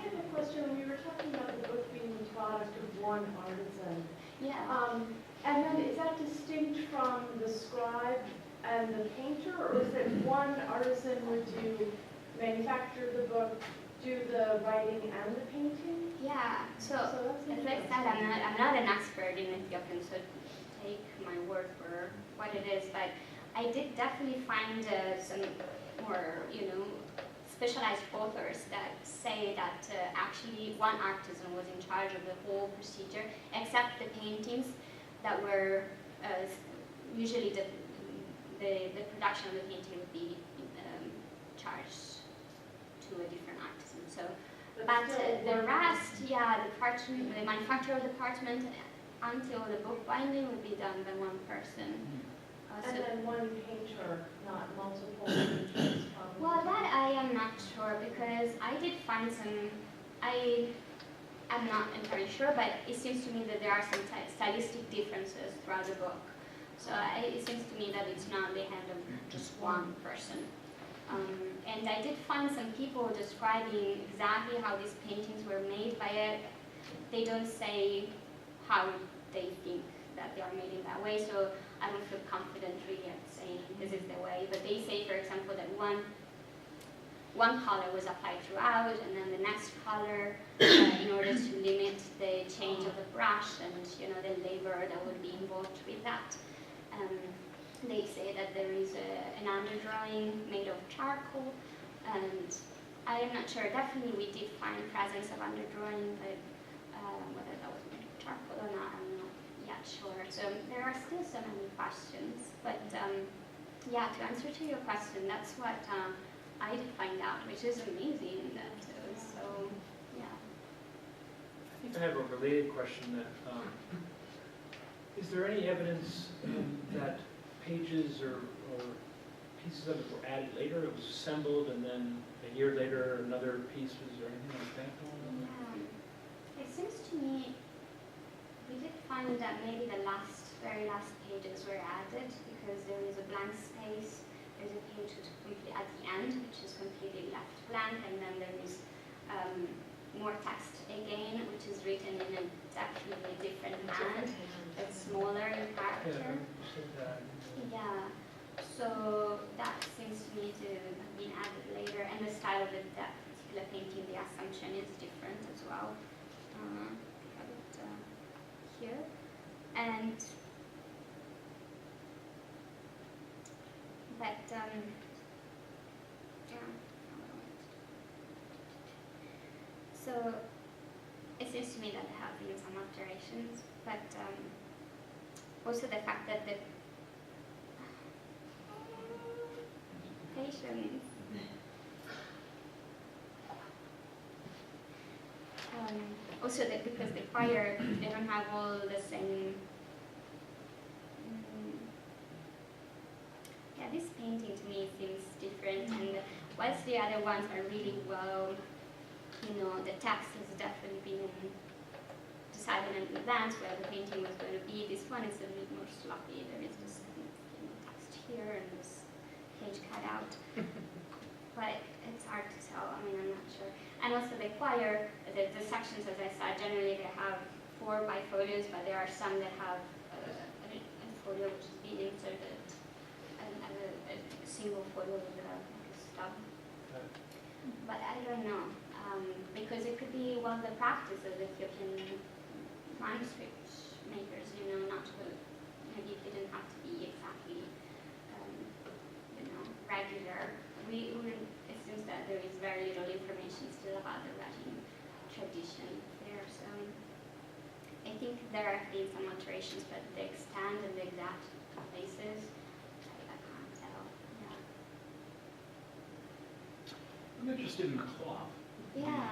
have a question. When you were talking about the book being the product of one artisan, Yeah. and then is that distinct from the scribe and the painter, or is it one artisan would manufacture the book do the writing and the painting? Yeah, so that's as I said, I'm not an expert in Ethiopian, so take my word for what it is, but I did definitely find some more, specialized authors that say that actually one artisan was in charge of the whole procedure, except the paintings that were usually the production of the painting would be charged to a different artisan. So, but the rest, the manufacturer department until the bookbinding would be done by one person. And then one painter, not multiple painters, probably. Well, that I am not sure because I did find some. I am not entirely sure, but it seems to me that there are some stylistic differences throughout the book. So it seems to me that it's not the hand of just one person. And I did find some people describing exactly how these paintings were made by it. They don't say how they think that they are made in that way, so I don't feel confident really at saying this is the way. But they say, for example, that one color was applied throughout, and then the next color in order to limit the change of the brush and the labor that would be involved with that. They say that there is an underdrawing made of charcoal, and I am not sure. Definitely we did find presence of underdrawing, but whether that was made of charcoal or not, I'm not yet sure. So there are still so many questions. But yeah, to answer to your question, that's what I did find out, which is amazing. That so yeah. I think I have a related question that, is there any evidence that pages or pieces of it were added later? It was assembled and then a year later another piece was, or anything like that going on? It seems to me we did find that maybe the very last pages were added because there is a blank space. There's a page which is completely at the end, which is completely left blank, and then there is more text again, which is written in a definitely different hand. It's smaller in character. Yeah. So that seems to me to have been added later, and the style of that particular painting, the assumption is different as well. Have it here, and but yeah. So it seems to me that there have been some alterations, but also the fact that the patience. Also, that because the choir, they don't have all the same. Yeah, this painting to me seems different, and whilst the other ones are really well, the text has definitely been decided in advance where the painting was going to be. This one is a bit more sloppy. There is this text here and this page cut out. But it's hard to tell. I mean, I'm not sure. And also the choir, the sections, as I said, generally they have 4 biphotos, but there are some that have a photo which is being inserted and a single photo with a stub. But I don't know, because it could be one of the practices of Ethiopian manuscript makers, not to, maybe it didn't have to be exactly, regular. It seems that there is very little information still about the writing tradition there, so I think there have been some alterations, but the extent and the exact places, I can't tell. Yeah. I'm interested in the cloth. Yeah.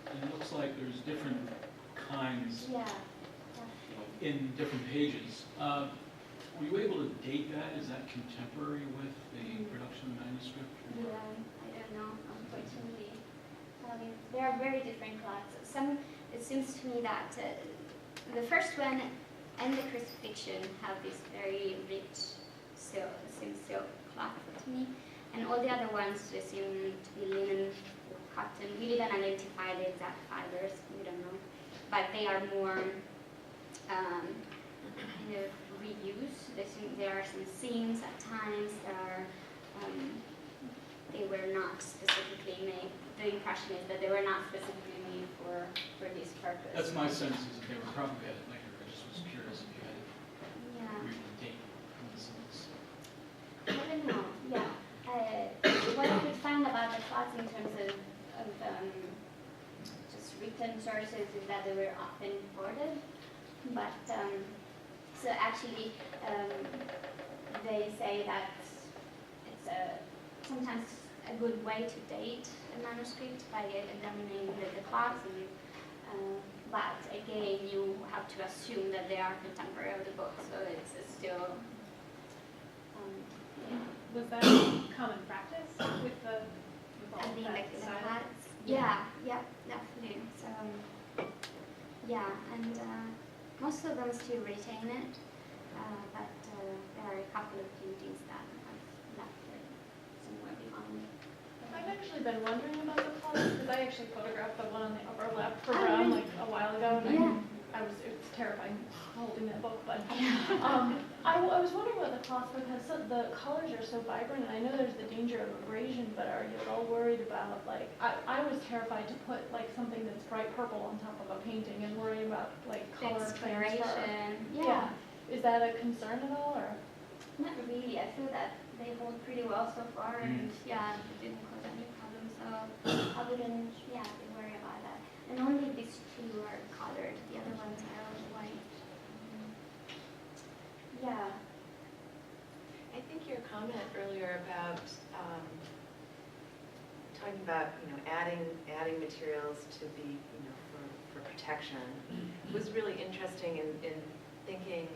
It looks like there's different kinds Yeah. in different pages. Were you able to date that? Is that contemporary with the production of the manuscript? Yeah, I don't know, unfortunately. There are very different cloths. It seems to me that the first one and the crucifixion have this very rich silk cloth to me, and all the other ones seem to be linen or cotton. We didn't identify the exact fibers, we don't know, but they are more kind of reuse. There are some seams at times. There are they were not specifically made. The impression is that they were not specifically made for this purpose. That's my sense, is that they were probably added later. I just was curious if you had a Yeah. real date on this. I don't know. Yeah. What I could find about the plots in terms of just written sources is that they were often recorded, but so actually they say that it's sometimes a good way to date a manuscript by examining the plots, but again you have to assume that they are contemporary of the book, so it's still yeah. Was that common practice with all I think that like the style? flats. Yeah, definitely. So yeah, and most of them still retain it, but there are a couple of paintings that have left it somewhere behind. I've actually been wondering about the plots because I actually photographed the one on the upper left for Oh, Brown really? like a while ago, and Yeah. it's terrifying holding that book, but I was wondering about the cloth because the colors are so vibrant, and I know there's the danger of abrasion, but are you at all worried about, like, I was terrified to put like something that's bright purple on top of a painting and worry about like color transfer. Exploration. Yeah. Is that a concern at all, or? Not really. I feel that they hold pretty well so far, and yeah, it didn't cause any problems. So I wouldn't, be worried about that. And only these two are colored. The other ones are all white. Yeah. I think your comment earlier about talking about adding materials to be for protection was really interesting in thinking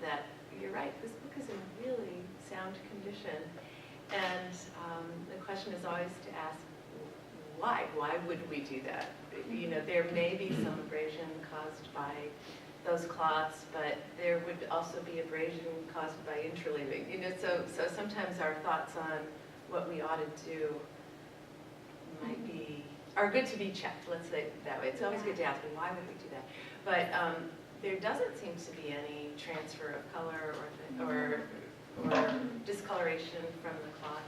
that you're right. This book is in really sound condition, and the question is always to ask why. Why would we do that? There may be some abrasion caused by those cloths, but there would also be abrasion caused by interleaving. So sometimes our thoughts on what we ought to do are good to be checked. Let's say it that way. It's always good to ask, well, why would we do that? But there doesn't seem to be any transfer of color or discoloration from the cloths.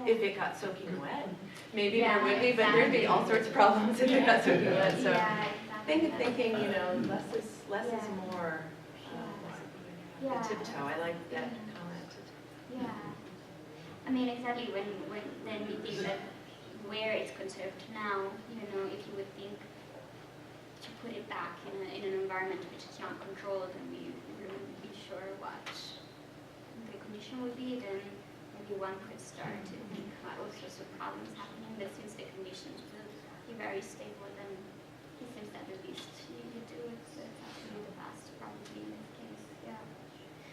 If it got soaking wet, maybe there would be, but there'd be all sorts of problems if it got soaking wet. So thinking, less is more. The tiptoe. I like that comment. Yeah. I mean, exactly when then we think that where it's conserved now, if you would think to put it back in an environment which is not controlled and we wouldn't be sure what the condition would be, then maybe one could start to think about all sorts of problems happening. But since the conditions will be very stable, then it seems that the least you could do is actually the best, probably in this case. Yeah.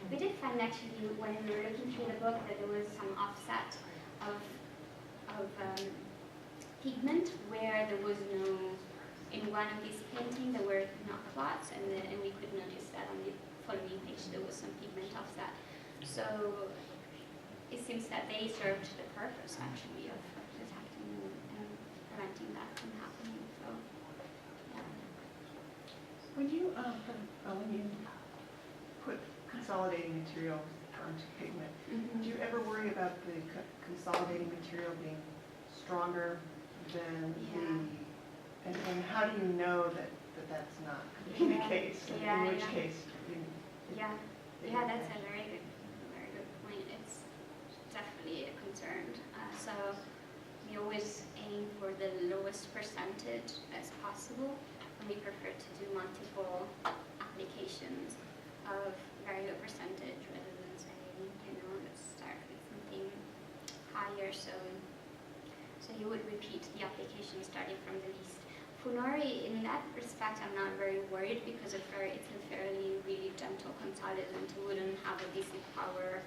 We did find actually when we were looking through the book that there was some offset of pigment where there was no. In one of these paintings, there were not clots, and we could notice that on the following page there was some pigment offset. So it seems that they served the purpose actually of protecting and preventing that from happening. So yeah. When you put consolidating material onto pigment, do you ever worry about the consolidating material being stronger than and how do you know that that's not the case? In which case? That's a very good point. It's definitely a concern. So we always aim for the lowest percentage as possible, and we prefer to do multiple applications of very low percentage rather than saying, let's start with something higher. So you would repeat the application starting from the least. Funori, in that respect, I'm not very worried because it's a fairly really gentle consolidant. It wouldn't have a adhesive power,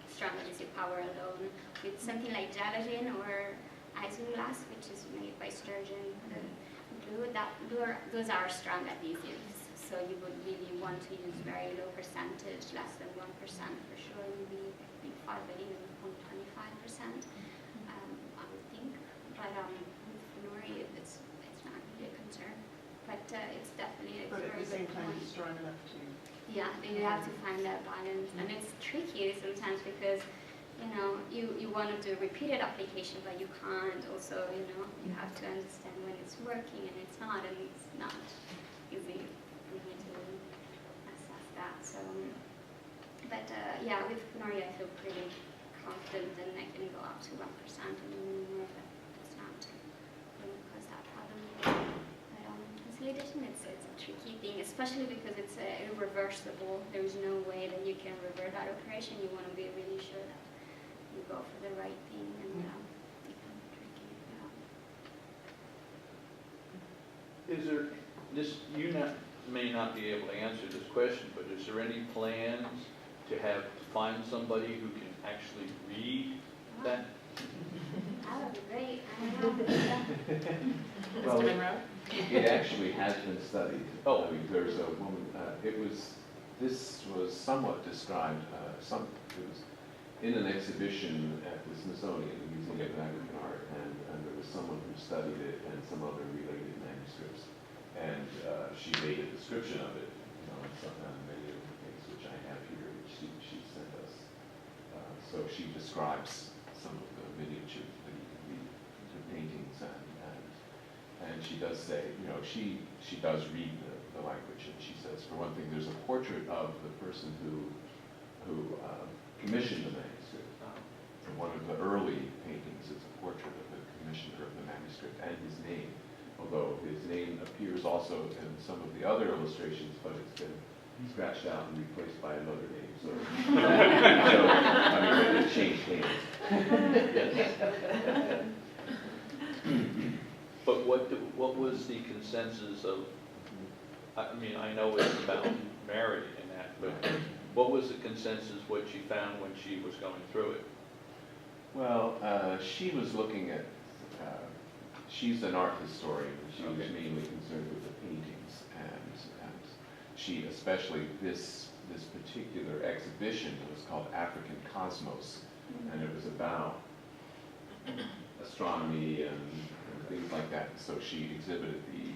strong adhesive power alone. With something like gelatin or isinglass, which is made by sturgeon glue, those are strong adhesives. So you would really want to use very low percentage, less than 1% for sure, maybe 5, but even 25%. I would think, but with Funori, it's not really a concern. But it's definitely a But at the same time, point. it's strong enough to. Yeah, you have to find that balance, and it's tricky sometimes because you want to do repeated application, but you can't. Also, you have to understand when it's working and it's not, and it's not easy for me to assess that. So, but yeah, with Nori I feel pretty confident, and I can go up to 1% and more, but it's not going to cause that problem. But consolidation, it's a tricky thing, especially because it's irreversible. There is no way that you can revert that operation. You want to be really sure that you go for the right thing, and it can be tricky. Yeah. Is there, may not be able to answer this question, but is there any plans to find somebody who can actually read that? That would be great. I don't know. Well, Mr. Monroe? it actually has been studied. Oh. I mean, there's a woman, this was somewhat described, it was in an exhibition at the Smithsonian, the Museum of African Art, and there was someone who studied it and some other related manuscripts. And she made a description of it, on many of the things which I have here, which she sent us. So she describes some of the miniatures, the paintings, and she does say, she does read the language, and she says, for one thing, there's a portrait of the person who commissioned the manuscript. And one of the early paintings is a portrait of the commissioner of the manuscript and his name, although his name appears also in some of the other illustrations, but it's been scratched out and replaced by another name. So, I mean, it changed hands. But what was the consensus of, I mean, I know it's about Mary and that, but what was the consensus, what she found when she was going through it? Well, she was looking at, she's an art historian. She was mainly concerned with the paintings, and she, especially this particular exhibition, was called African Cosmos, and it was about astronomy and things like that. So she exhibited the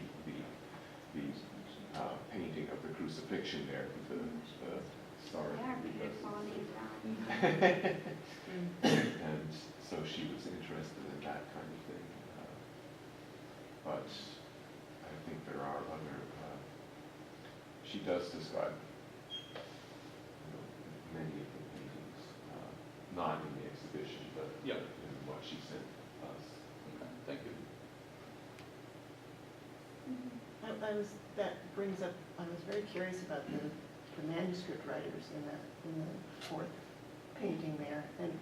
painting of the crucifixion there with the star. And so she was interested in that kind of thing. But I think there are other, she does describe many of the paintings, not in the exhibition, but Yeah. in what she sent us. Okay, thank you. That brings up, I was very curious about the manuscript writers in the fourth painting there. And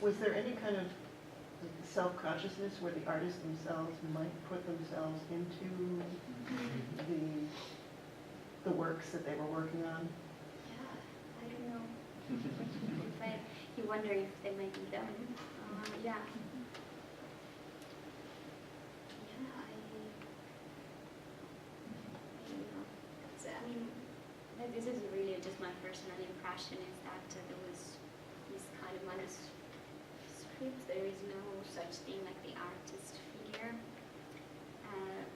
was there any kind of self-consciousness where the artists themselves might put themselves into the works that they were working on? Yeah, I don't know. But you wonder if they might be them. Yeah. This is really just my personal impression, is that there was this kind of manuscript. There is no such thing like the artist figure.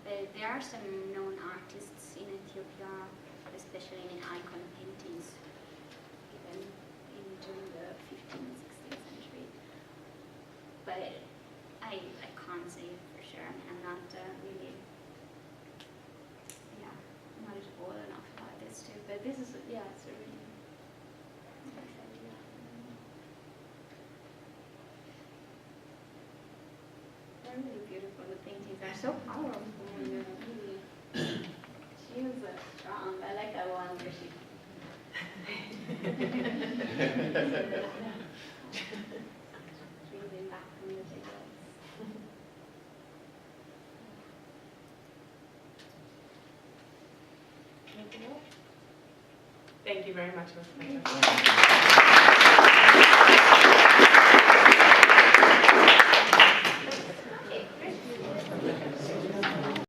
But there are some known artists in Ethiopia, especially in icon paintings, even during the 15th and 16th century. But I can't say for sure. I mean, I'm not really knowledgeable enough about this too. But this is, it's a really nice idea. They're really beautiful. The paintings are so powerful. And really, she was strong. I like that one where she breathing back from the tables. Thank you very much, Ms. Mayor.